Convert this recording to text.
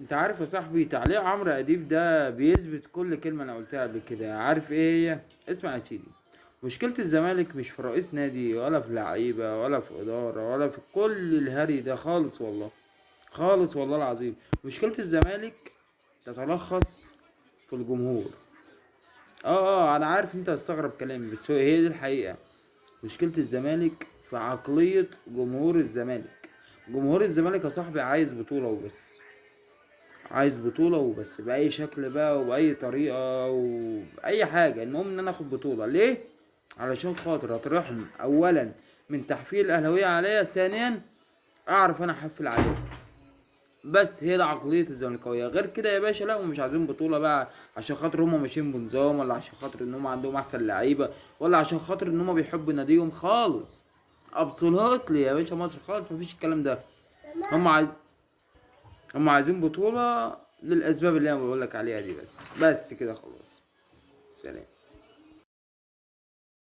انت عارف يا صاحبي تعليق عمرو اديب ده بيثبت كل كلمه انا قلتها قبل كده. عارف ايه هي؟ اسمع يا سيدي. مشكله الزمالك مش في رئيس نادي ولا في لعيبه ولا في اداره ولا في كل الهري ده خالص والله. خالص والله العظيم. مشكله الزمالك تتلخص في الجمهور. انا عارف انت هتستغرب كلامي بس هي دي الحقيقه. مشكله الزمالك في عقليه جمهور الزمالك. جمهور الزمالك يا صاحبي عايز بطوله وبس. عايز بطولة وبس بأي شكل بقى وبأي طريقة وبأي حاجة، المهم إن أنا آخد بطولة. ليه؟ علشان خاطر أترحم أولا من تحفيل الأهلاوية عليا، ثانيا أعرف أنا أحفل عليهم. بس هي ده عقلية الزملكاوية. غير كده يا باشا لا، ومش عايزين بطولة بقى عشان خاطر هما ماشيين بنظام، ولا عشان خاطر إن هما عندهم أحسن لعيبة، ولا عشان خاطر إن هما بيحبوا ناديهم خالص. أبسولوتلي يا باشا، مصر خالص مفيش الكلام ده. هما عايز هم عايزين بطولة للأسباب اللي أنا بقولك عليها دي. بس كده خلاص. سلام.